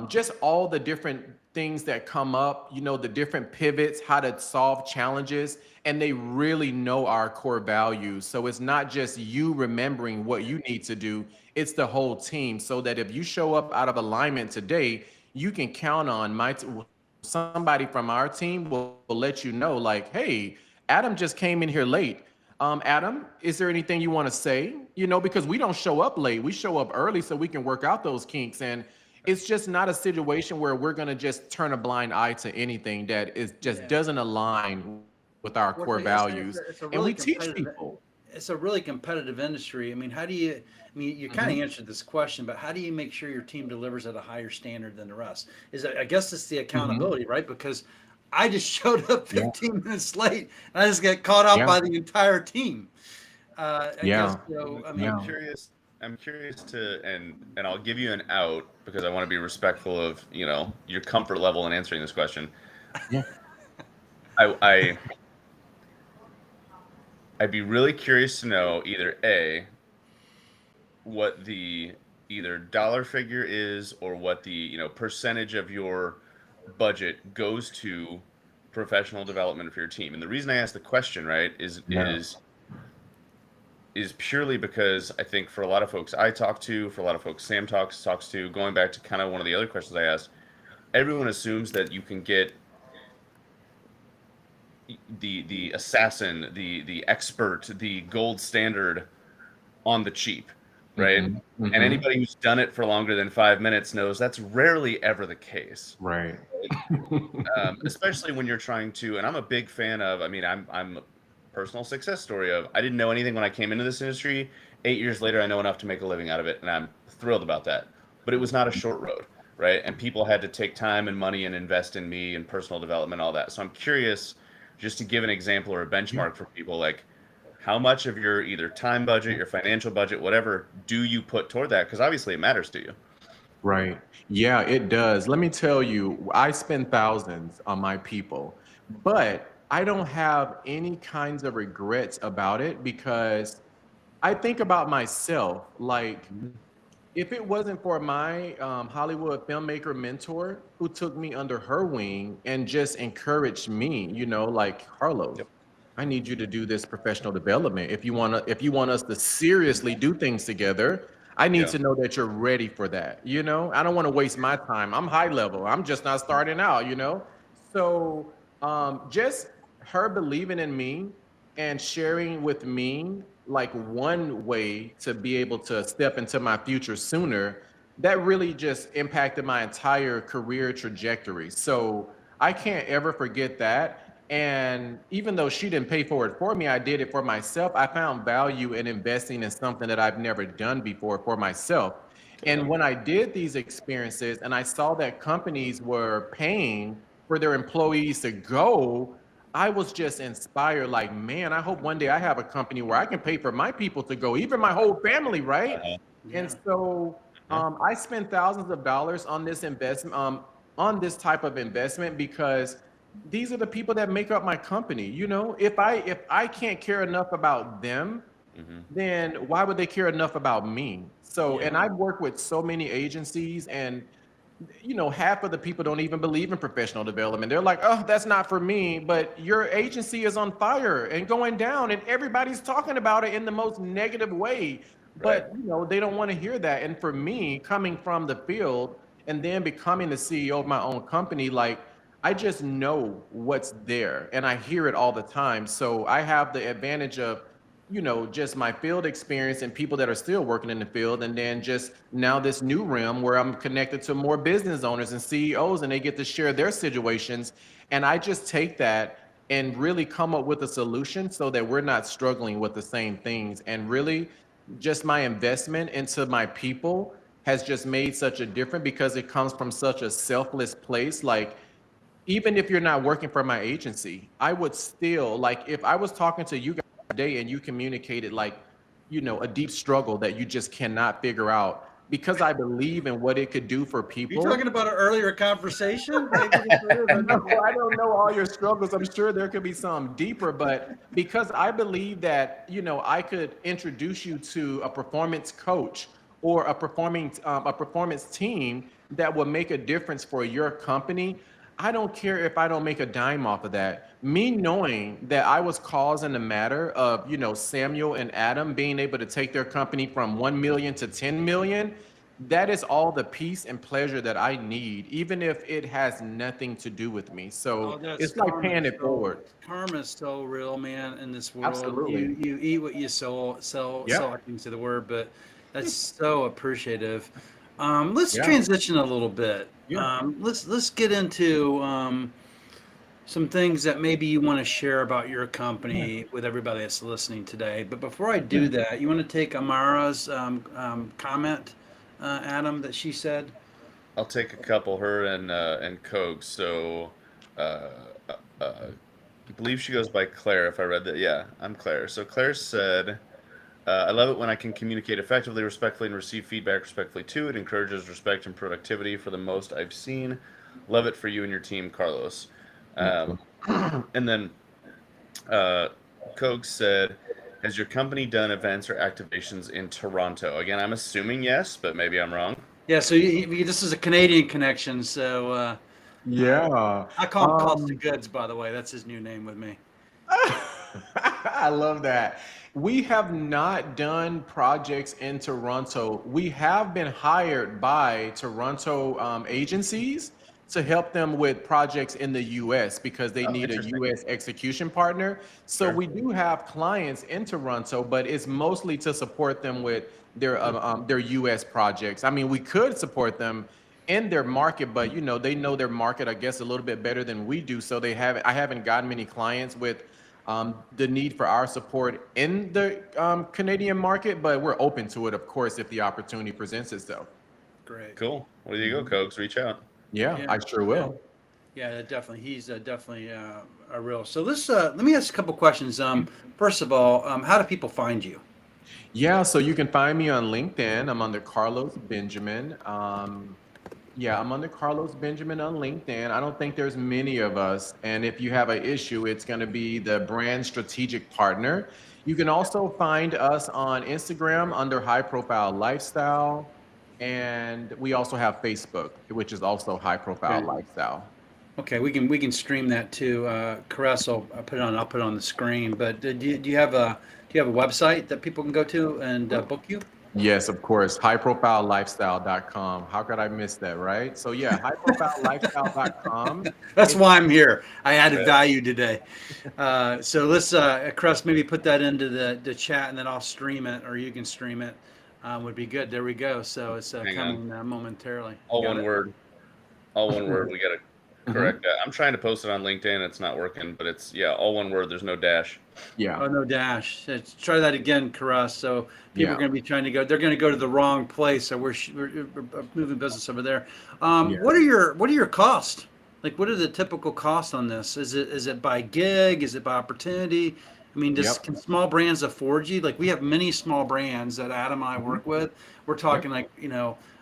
just all the different things that come up, the different pivots, how to solve challenges, and they really know our core values. So it's not just you remembering what you need to do, it's the whole team. So that if you show up out of alignment today, you can count on somebody from our team will let you know, like, hey, Adam just came in here late. Adam, is there anything you want to say? Because we don't show up late, we show up early so we can work out those kinks. And it's just not a situation where we're going to just turn a blind eye to anything that is just doesn't align with our core values. And we teach people. It's a really competitive industry. I mean, you kind of answered this question, but how do you make sure your team delivers at a higher standard than the rest? I guess it's the accountability, right? Because I just showed up 15 minutes late and I just get caught out by the entire team. I guess so. I mean, I'm curious. I'm curious to, and I'll give you an out because I want to be respectful of your comfort level in answering this question. Yeah. I I'd be really curious to know either A, what the either dollar figure is or what the percentage of your budget goes to professional development for your team. And the reason I ask the question, right, is Yeah. is purely because I think for a lot of folks I talk to, for a lot of folks Sam talks to, going back to kind of one of the other questions I asked, everyone assumes that you can get the assassin, the expert, the gold standard on the cheap, right? Hmm. And Hmm. anybody who's done it for longer than 5 minutes knows that's rarely ever the case. Right. Especially when you're trying to, and I'm a big fan of, I mean, I'm a personal success story of, I didn't know anything when I came into this industry. 8 years later, I know enough to make a living out of it, and I'm thrilled about that. But it was not a short road, right? And people had to take time and money and invest in me and personal development, all that. So I'm curious, just to give an example or a benchmark for people, like how much of your either time budget, your financial budget, whatever, do you put toward that? Because obviously it matters to you. Right. Yeah, it does. Let me tell you, I spend thousands on my people, but I don't have any kinds of regrets about it because I think about myself. Like, if it wasn't for my Hollywood filmmaker mentor who took me under her wing and just encouraged me, like Carlos, Yep. I need you to do this professional development. If you want us to seriously do things together, I need Yeah. to know that you're ready for that. I don't want to waste my time. I'm high level. I'm just not starting out. So just her believing in me and sharing with me like one way to be able to step into my future sooner, that really just impacted my entire career trajectory. So I can't ever forget that. And even though she didn't pay for it for me, I did it for myself. I found value in investing in something that I've never done before for myself. And when I did these experiences and I saw that companies were paying for their employees to go, I was just inspired. Like, man, I hope one day I have a company where I can pay for my people to go, even my whole family, right? Uh-huh. And Yeah. so I spend thousands of dollars on this investment, on this type of investment because these are the people that make up my company. If I can't care enough about them, Hmm. then why would they care enough about me? So, Yeah. and I've worked with so many agencies, and half of the people don't even believe in professional development. They're like, oh, that's not for me. But your agency is on fire and going down, and everybody's talking about it in the most negative way. Right. But they don't want to hear that. And for me, coming from the field and then becoming the CEO of my own company, like I just know what's there and I hear it all the time. So I have the advantage of just my field experience and people that are still working in the field. And then just now this new realm where I'm connected to more business owners and CEOs and they get to share their situations. And I just take that and really come up with a solution so that we're not struggling with the same things. And really just my investment into my people has just made such a difference because it comes from such a selfless place. Like, even if you're not working for my agency, I would still like if I was talking to you guys today and you communicated like, a deep struggle that you just cannot figure out because I believe in what it could do for You people. talking about an earlier conversation? Maybe this is, No, I don't know all your struggles. I'm sure there could be some deeper, but because I believe that, I could introduce you to a performance coach or a performance team that will make a difference for your company. I don't care if I don't make a dime off of that. Me knowing that I was causing the matter of, Samuel and Adam being able to take their company from 1 million to 10 million, that is all the peace and pleasure that I need, even if it has nothing to do with me. oh, So that's it's like paying it forward. karma is so real, man, in this world. Absolutely. You eat what you sow, Yep. I think to the word, but that's so appreciative. Let's Yeah. transition a little bit. Yeah. Let's get into some things that maybe you want to share about your company with everybody that's listening today. But before I do that, you want to take Amara's comment, Adam, that she said? I'll take a couple. Her and Coke. So, uh, I believe she goes by Claire. If I read that, yeah, I'm Claire. So Claire said, I love it when I can communicate effectively, respectfully, and receive feedback respectfully too. It encourages respect and productivity for the most I've seen. Love it for you and your team, Carlos. Um, and then uh, Coke said, has your company done events or activations in Toronto? Again, I'm assuming yes, but maybe I'm wrong. Yeah, so this is a Canadian connection. So Yeah. I call him Cost of Goods, by the way. That's his new name with me. I love that. We have not done projects in Toronto. We have been hired by Toronto agencies to help them with projects in the US because they Oh, need a interesting. US execution partner. So Sure. we do have clients in Toronto, but it's mostly to support them with their US projects. I mean, we could support them in their market, but you know, they know their market, I guess, a little bit better than we do. So I haven't gotten many clients with the need for our support in the Canadian market, but we're open to it, of course, if the opportunity presents itself. Great. Cool. Well, there you go, Cokes. Reach out. Yeah, Yeah. I sure will. Yeah, definitely. He's definitely a real. So let me ask a couple questions. First of all, how do people find you? Yeah, so you can find me on LinkedIn. I'm under Carlos Benjamin. Yeah, I'm under Carlos Benjamin on LinkedIn. I don't think there's many of us. And if you have an issue, it's going to be the brand strategic partner. You can also find us on Instagram under High Profile Lifestyle. And we also have Facebook, which is also High Profile Okay. Lifestyle. Okay, we can stream that too. Caress, I'll put it on. I'll put it on the screen. But do you have a website that people can go to and book you? Yes, of course. Highprofilelifestyle.com. How could I miss that, right? So yeah, highprofilelifestyle.com. That's It's why I'm here. I added Right. value today. So let's, Caress, maybe put that into the chat, and then I'll stream it, or you can stream it. Would be good. There we go. So it's Hang on. coming momentarily. All Got one it? word. All one word. We got to Mhm. correct that. I'm trying to post it on LinkedIn. It's not working, but it's, yeah, all one word. There's no dash. Yeah, Oh, no dash. Let's try that again, Caress. So people are yeah, going to be trying to go. They're going to go to the wrong place. So we're moving business over there. yeah. What are your costs? Like, what are the typical costs on this? Is it by gig? Is it by opportunity? I mean, Yep. can small brands afford you? Like, we have many small brands that Adam and I Mhm. work with. We're Yep. talking like,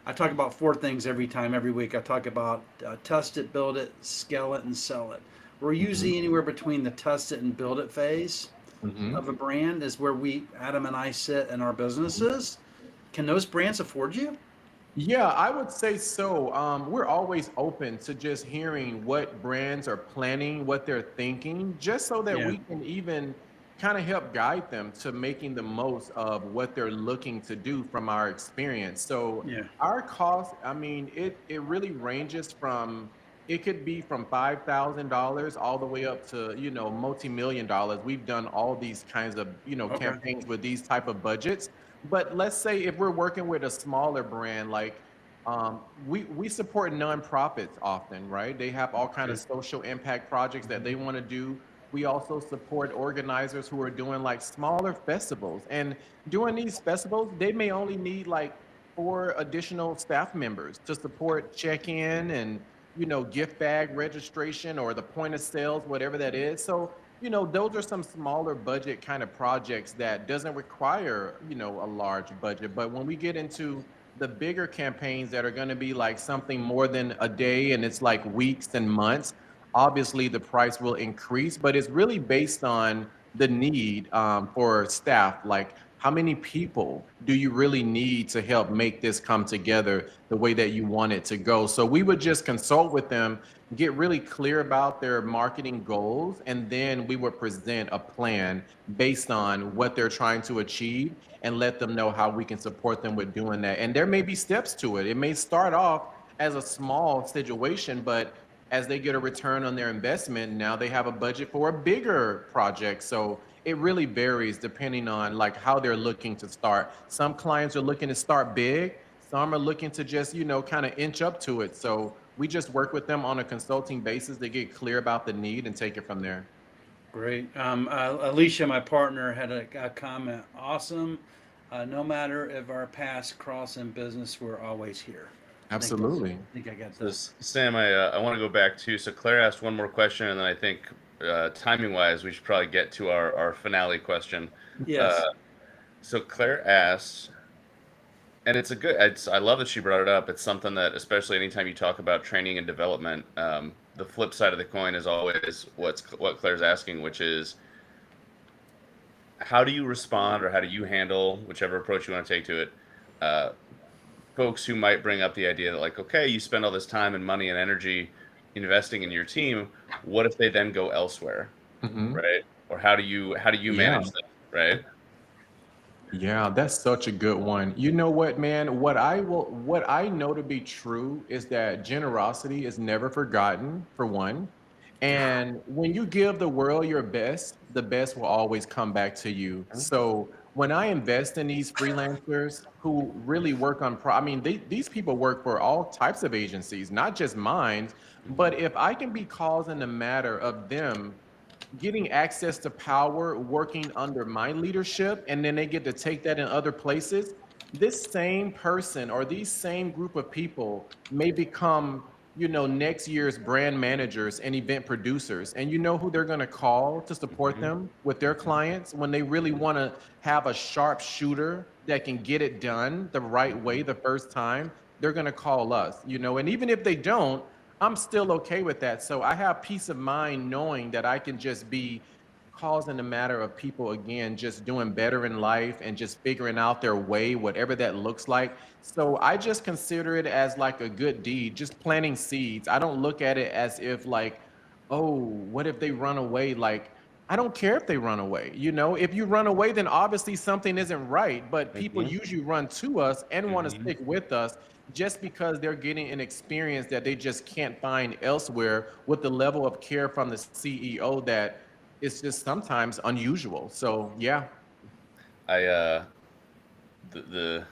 I talk about four things every week. I talk about test it, build it, scale it, and sell it. We're Mhm. usually anywhere between the test it and build it phase Mhm. of a brand is where Adam and I sit in our businesses. Can those brands afford you? Yeah, I would say so. We're always open to just hearing what brands are planning, what they're thinking, just so that Yeah, we can even kind of help guide them to making the most of what they're looking to do from our experience. So yeah. our cost, I mean, it really ranges from it could be from $5,000 all the way up to, you know, multi-million dollars. We've done all these kinds of, you know, Okay. campaigns with these type of budgets. But let's say if we're working with a smaller brand, like we support nonprofits often, right? They have all kind of Okay. social impact projects that they want to do. We also support organizers who are doing like smaller festivals, and during these festivals, they may only need like 4 additional staff members to support check-in and gift bag registration or the point of sales, whatever that is. So those are some smaller budget kind of projects that doesn't require, a large budget. But when we get into the bigger campaigns that are going to be like something more than a day and it's like weeks and months, obviously the price will increase, but it's really based on the need for staff. Like, how many people do you really need to help make this come together the way that you want it to go? So we would just consult with them, get really clear about their marketing goals, and then we would present a plan based on what they're trying to achieve and let them know how we can support them with doing that. And there may be steps to it. It may start off as a small situation, but as they get a return on their investment, now they have a budget for a bigger project. So it really varies depending on like how they're looking to start. Some clients are looking to start big. Some are looking to just, kind of inch up to it. So we just work with them on a consulting basis to get clear about the need and take it from there. Great. Alicia, my partner, had a comment. Awesome. No matter if our paths cross in business, we're always here. Absolutely. I think I got So, that. Sam, I want to go back to, so Claire asked one more question, and then I think timing wise, we should probably get to our finale question. Uh, Yes. So Claire asked, and I love that she brought it up. It's something that, especially anytime you talk about training and development, the flip side of the coin is always what Claire's asking, which is how do you respond or how do you handle whichever approach you want to take to it, uh, folks who might bring up the idea that like, okay, you spend all this time and money and energy investing in your team. What if they then go elsewhere, Hmm. right? Or how do you Yeah. manage that, right? Yeah, that's such a good one. You know what, man? What I know to be true is that generosity is never forgotten, for one. And when you give the world your best, the best will always come back to you. So when I invest in these freelancers who really work on I mean, these people work for all types of agencies, not just mine. But if I can be causing the matter of them getting access to power, working under my leadership, and then they get to take that in other places, this same person or these same group of people may become, next year's brand managers and event producers. And you know who they're going to call to support Mhm. them with their clients when they really want to have a sharp shooter that can get it done the right way the first time? They're going to call us. And even if they don't, I'm still okay with that. So I have peace of mind knowing that I can just be causing a matter of people again just doing better in life and just figuring out their way, whatever that looks like. So I just consider it as like a good deed, just planting seeds. I don't look at it as if like, oh, what if they run away? Like, I don't care if they run away. If you run away, then obviously something isn't right. But people Mhm. usually run to us and want to Mhm. stick with us just because they're getting an experience that they just can't find elsewhere with the level of care from the CEO that is just sometimes unusual. So yeah. I the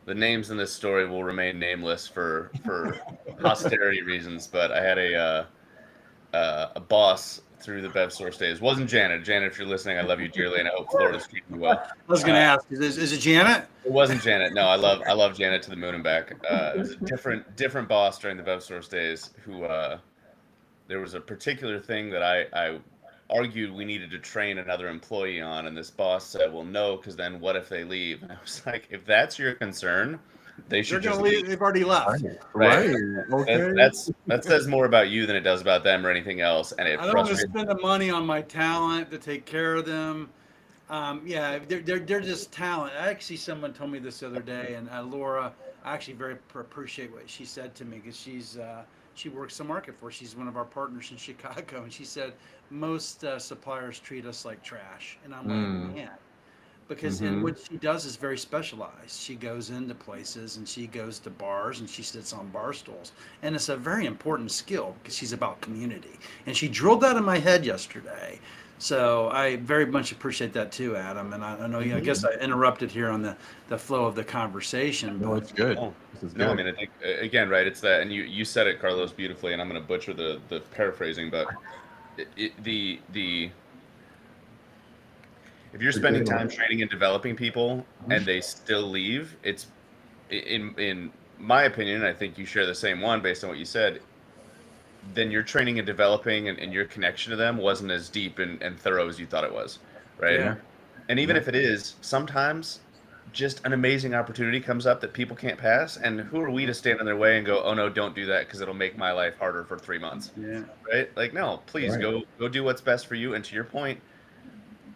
the names in this story will remain nameless for posterity reasons, but I had a boss through the BevSource days. Wasn't Janet. Janet, if you're listening, I love you dearly, and I hope Florida's treating you well. I was going to ask, is it Janet? It wasn't Janet. No, I love Janet to the moon and back. It was a different boss during the BevSource days who there was a particular thing that I argued we needed to train another employee on, and this boss said, "Well, no, because then what if they leave?" And I was like, "If that's your concern, they They're should going just to leave." leave. They've already left. Right? Right. Okay. That says more about you than it does about them or anything else, and it I don't want to frustrates. spend the money on my talent to take care of them. Yeah, they're just talent. Actually, someone told me this the other day, and Laura, I actually very appreciate what she said to me because she works the market for us. She's one of our partners in Chicago, and she said most suppliers treat us like trash, and I'm like, Mm. man, because and Mm-hmm. what she does is very specialized. She goes into places and she goes to bars and she sits on bar stools, and it's a very important skill because she's about community. And she drilled that in my head yesterday. So I very much appreciate that too, Adam. And I know, I Mm-hmm. guess I interrupted here on the flow of the conversation, No, but it's good. Oh, This is no, I good. mean, I think again, right? It's that, and you said it, Carlos, beautifully, and I'm going to butcher the paraphrasing, but the if you're spending time training and developing people and they still leave, it's in my opinion, I think you share the same one based on what you said. Then your training and developing and your connection to them wasn't as deep and thorough as you thought it was, right? yeah, Yeah. And even Yeah. if it is, sometimes just an amazing opportunity comes up that people can't pass. And who are we to stand in their way and go, "Oh no, don't do that because it'll make my life harder for 3 months," yeah. right? Like, no, please Right. go do what's best for you. And to your point,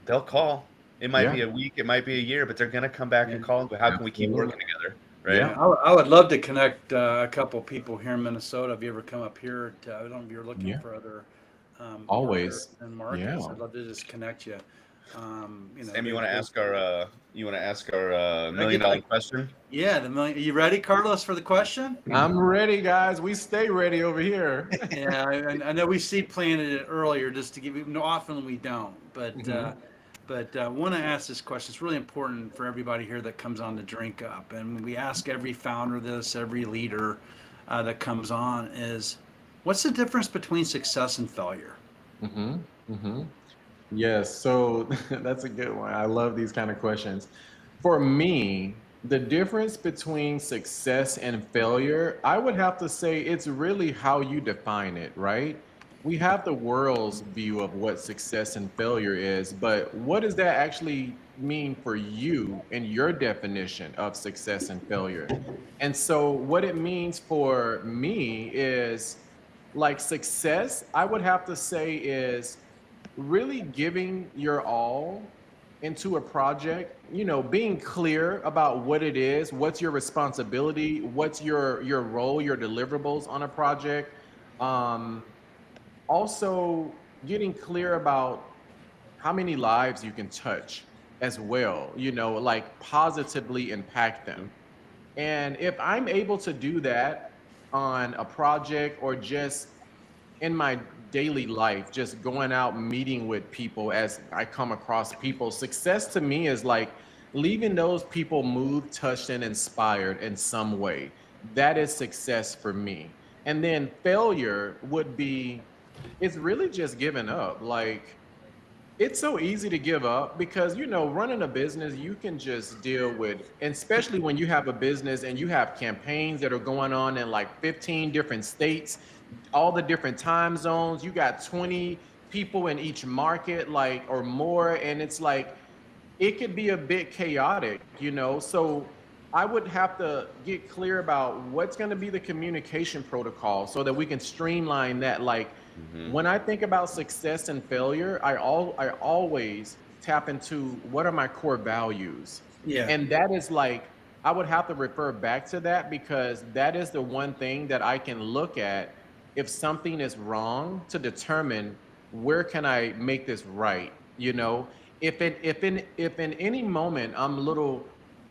they'll call. It might Yeah. be a week, it might be a year, but they're gonna come back Yeah. and call and go, "How can we keep Absolutely. working together?" Right? Yeah. Yeah, I would love to connect a couple people here in Minnesota. Have you ever come up here? I don't know if you're looking Yeah. for other partners Always. and Yeah. markets. I'd love to just connect you. Sam, you want to There's ask our I million get dollar question? yeah, the million. Are you ready, Carlos, for the question? I'm ready, guys. We stay ready over here. Yeah, I know we seed planted it earlier just to give you. No, often we don't, Hmm. but want to ask this question. It's really important for everybody here that comes on to Drink Up, and we ask every founder this, every leader that comes on is, what's the difference between success and failure? Hmm. Hmm. Yes, so that's a good one. I love these kind of questions. For me, the difference between success and failure, I would have to say it's really how you define it, right? we have the world's view of what success and failure is, but what does that actually mean for you in your definition of success and failure? And so, what it means for me is like success, I would have to say, is really giving your all into a project, being clear about what it is, what's your responsibility, what's your role, your deliverables on a project. Um, Also getting clear about how many lives you can touch as well, like positively impact them. And if I'm able to do that on a project or just in my daily life, just going out meeting with people as I come across people, success to me is like leaving those people moved, touched, and inspired in some way. That is success for me. And then failure would be, it's really just giving up. Like, it's so easy to give up because, running a business, you can just deal with, and especially when you have a business and you have campaigns that are going on in like 15 different states, all the different time zones, you got 20 people in each market, like, or more. And it's like, it could be a bit chaotic, So I would have to get clear about what's going to be the communication protocol so that we can streamline that. Like, Hmm. when I think about success and failure, I always tap into what are my core values. Yeah. And that is like, I would have to refer back to that because that is the one thing that I can look at if something is wrong to determine where can I make this right, if in any moment I'm a little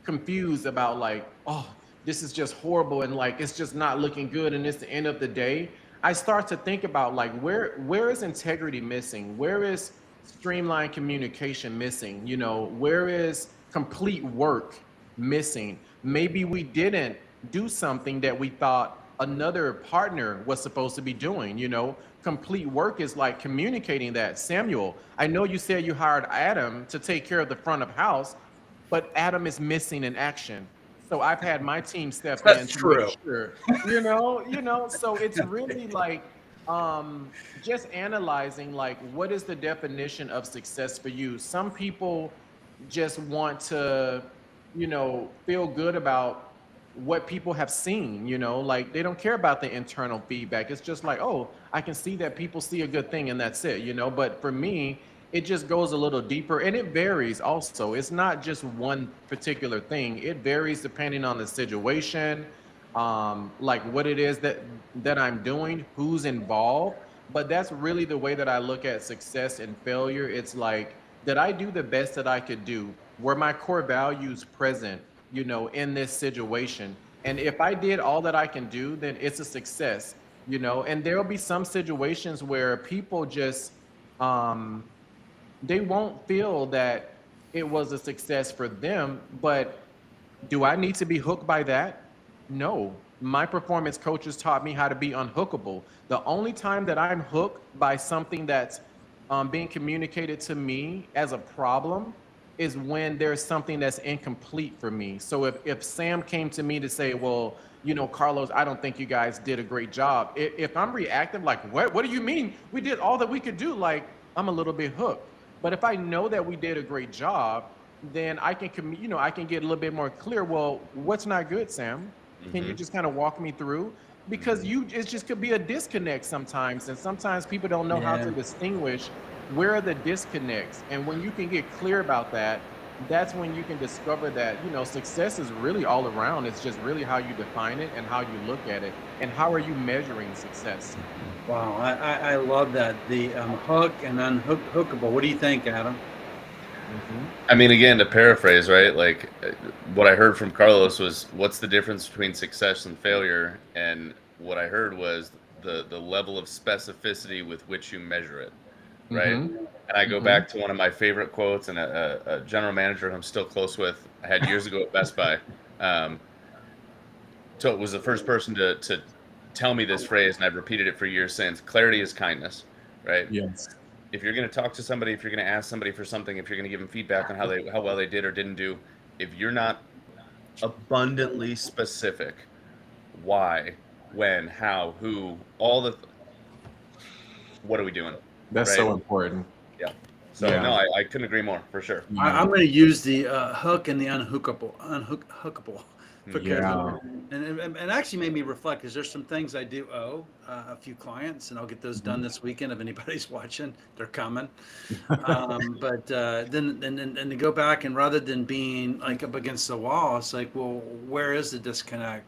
confused about like, oh, this is just horrible and like it's just not looking good and it's the end of the day, I start to think about like where is integrity missing? Where is streamlined communication missing? Where is complete work missing? Maybe we didn't do something that we thought another partner was supposed to be doing. Complete work is like communicating that. Samuel, I know you said you hired Adam to take care of the front of house, but Adam is missing in action. So I've had my team step in That's to make true. sure, so it's really like just analyzing like what is the definition of success for you. Some people just want to, feel good about what people have seen, like they don't care about the internal feedback. It's just like, oh, I can see that people see a good thing and that's it, But for me, it just goes a little deeper and it varies also. It's not just one particular thing. It varies depending on the situation, like what it is that I'm doing, who's involved. But that's really the way that I look at success and failure. It's like, did I do the best that I could do? Were my core values present, in this situation? And if I did all that I can do, then it's a success, And there'll be some situations where people just um they won't feel that it was a success for them. But do I need to be hooked by that? No. My performance coaches taught me how to be unhookable. The only time that I'm hooked by something that's being communicated to me as a problem is when there's something that's incomplete for me. So if Sam came to me to say, well, Carlos, I don't think you guys did a great job. If I'm reactive, like, what do you mean? We did all that we could do. Like, I'm a little bit hooked. But if I know that we did a great job, then I can, I can get a little bit more clear. Well, what's not good, Sam? Can you Hmm. just kind of walk me through? Because it just could be a disconnect sometimes, and sometimes people don't know how to Yeah. distinguish where are the disconnects. And when you can get clear about that, that's when you can discover that success is really all around. It's just really how you define it and how you look at it, and how are you measuring success. Wow. I love that. The hook and unhookable. What do you think, Adam? Hmm. I mean, again, to paraphrase, right? Like what I heard from Carlos was, what's the difference between success and failure? And what I heard was the level of specificity with which you measure it, right? Hmm. And I go Hmm. back to one of my favorite quotes, and a general manager I'm still close with, I had years ago at Best Buy. Um, so it was the first person to tell me this phrase, and I've repeated it for years since. Clarity is kindness, right? Yes. If you're going to talk to somebody, if you're going to ask somebody for something, if you're going to give them feedback on how well they did or didn't do, if you're not abundantly specific, why, when, how, who, all the what are we doing? That's Right? so important. Yeah. So Yeah. no, I couldn't agree more for sure. I'm going to use the hook and the unhookable because Yeah. and actually made me reflect because there's some things I do owe a few clients, and I'll get those done this weekend. If anybody's watching, they're coming. But then to go back and rather than being like up against the wall, it's like, well, where is the disconnect?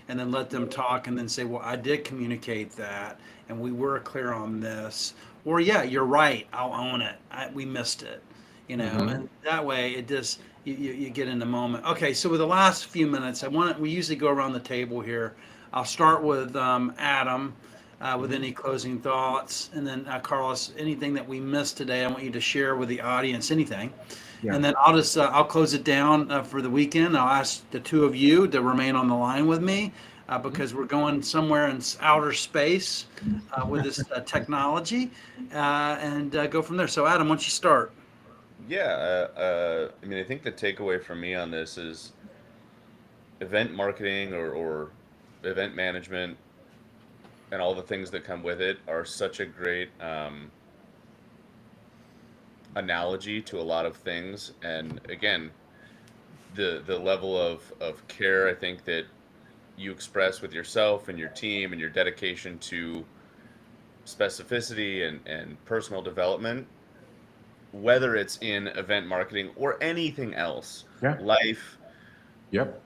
And then let them talk, and then say, well, I did communicate that, and we were clear on this. Or yeah, you're right. I'll own it. We missed it. And that way it just you get in the moment. Okay, so with the last few minutes, we usually go around the table here. I'll start with Adam with any closing thoughts, and then Carlos, anything that we missed today, I want you to share with the audience, anything. Yeah. And then I'll close it down for the weekend. I'll ask the two of you to remain on the line with me because we're going somewhere in outer space with this technology and go from there. So Adam, why don't you start? Yeah, I mean, I think the takeaway for me on this is event marketing or event management and all the things that come with it are such a great analogy to a lot of things. And again, the level of care I think that you express with yourself and your team and your dedication to specificity and personal development, whether it's in event marketing or anything else, Yeah. life, Yep.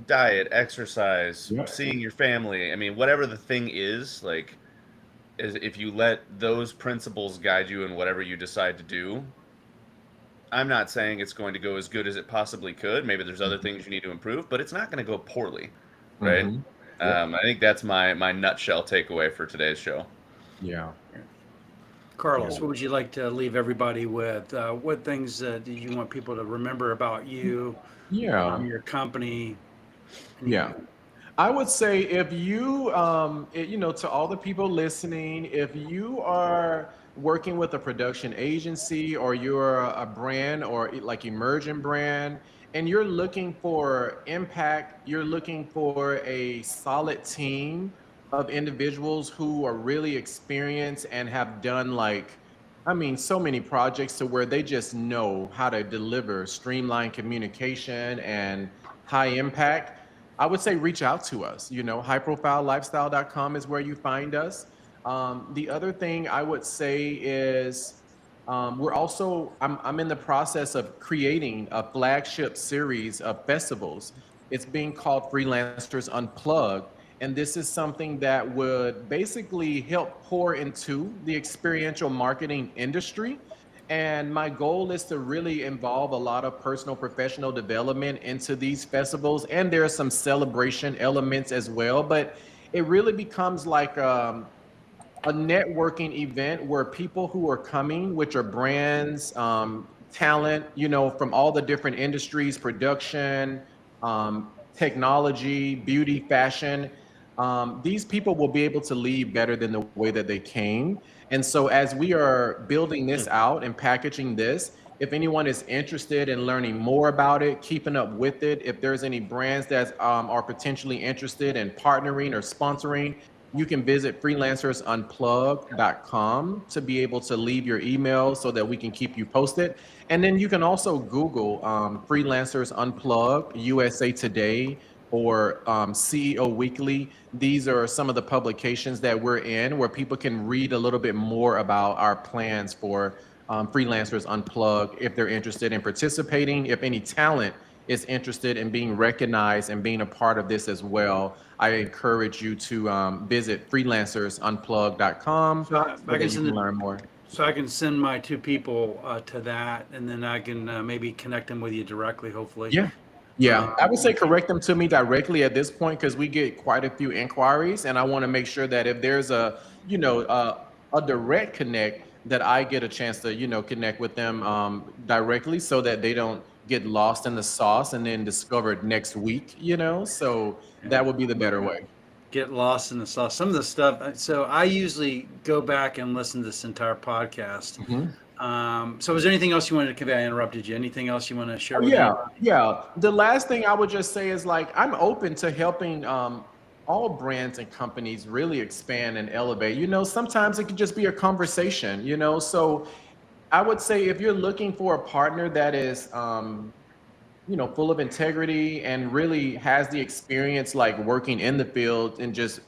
Diet, exercise, Yep. seeing your family. I mean, whatever the thing is, like, if you let those principles guide you in whatever you decide to do, I'm not saying it's going to go as good as it possibly could. Maybe there's other things you need to improve, but it's not going to go poorly, right? I think that's my nutshell takeaway for today's show. Yeah. Carlos, what would you like to leave everybody with? What things do you want people to remember about you, Yeah. your company? Yeah. I would say if you, to all the people listening, if you are working with a production agency or you're a brand or like emerging brand, and you're looking for impact, you're looking for a solid team of individuals who are really experienced and have done so many projects to where they just know how to deliver streamlined communication and high impact. I would say reach out to us. Highprofilelifestyle.com is where you find us. The other thing I would say is I'm in the process of creating a flagship series of festivals. It's being called Freelancers Unplugged. And this is something that would basically help pour into the experiential marketing industry. And my goal is to really involve a lot of personal professional development into these festivals. And there are some celebration elements as well, but it really becomes like a networking event where people who are coming, which are brands, talent, from all the different industries, production, technology, beauty, fashion, these people will be able to leave better than the way that they came. And so as we are building this out and packaging this, if anyone is interested in learning more about it, keeping up with it, if there's any brands that are potentially interested in partnering or sponsoring, you can visit freelancersunplug.com to be able to leave your email so that we can keep you posted. And then you can also Google Freelancers Unplugged, USA Today, or CEO Weekly. These are some of the publications that we're in where people can read a little bit more about our plans for Freelancers Unplugged if they're interested in participating. If any talent is interested in being recognized and being a part of this as well, I encourage you to visit freelancersunplug.com so that you can learn more. So I can send my two people to that, and then I can maybe connect them with you directly, hopefully. Yeah, I would say correct them to me directly at this point because we get quite a few inquiries, and I want to make sure that if there's a direct connect, that I get a chance to connect with them directly so that they don't get lost in the sauce and then discovered next week. So that would be the better way. Get lost in the sauce. Some of the stuff. So I usually go back and listen to this entire podcast. So is there anything else you wanted to convey? I interrupted you. Anything else you want to share with me? Yeah. The last thing I would just say is I'm open to helping all brands and companies really expand and elevate. Sometimes it could just be a conversation, so I would say if you're looking for a partner that is, full of integrity and really has the experience like working in the field and just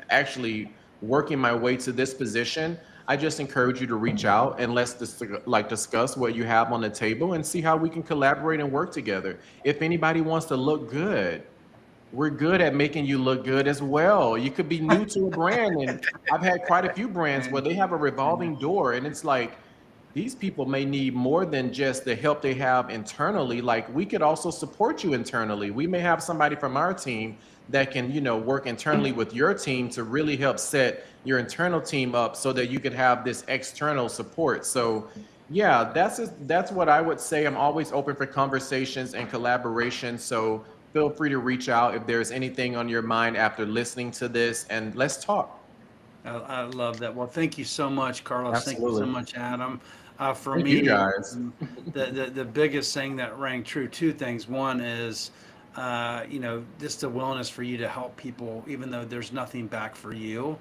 actually working my way to this position, I just encourage you to reach out and let's discuss what you have on the table and see how we can collaborate and work together. If anybody wants to look good, we're good at making you look good as well. You could be new to a brand, and I've had quite a few brands where they have a revolving door, and it's like these people may need more than just the help they have internally. Like, we could also support you internally. We may have somebody from our team that can, work internally with your team to really help set your internal team up so that you could have this external support. So yeah, that's what I would say. I'm always open for conversations and collaboration. So feel free to reach out if there's anything on your mind after listening to this, and let's talk. I love that. Well, thank you so much, Carlos. Absolutely. Thank you so much, Adam. For Thank me, you guys. the biggest thing that rang true, two things. One is, just the willingness for you to help people, even though there's nothing back for you,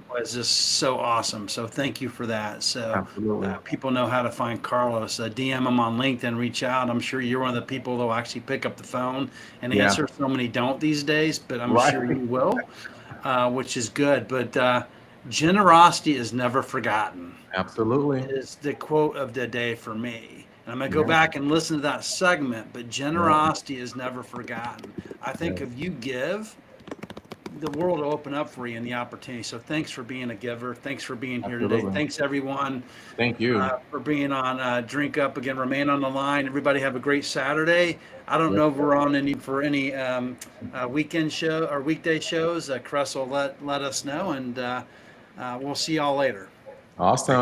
was just so awesome. So thank you for that. So Absolutely. people know how to find Carlos. DM him on LinkedIn, reach out. I'm sure you're one of the people that will actually pick up the phone and answer. So many don't these days, but I'm sure you will, which is good. But generosity is never forgotten. Absolutely. It is the quote of the day for me. And I'm going to go back and listen to that segment, but generosity is never forgotten. I think if you give, the world will open up for you and the opportunity. So thanks for being a giver. Thanks for being here today. Thanks, everyone. Thank you. For being on Drink Up. Again, remain on the line. Everybody have a great Saturday. I don't know if we're on any weekend show or weekday shows. Cress will let us know, and we'll see y'all later. Awesome.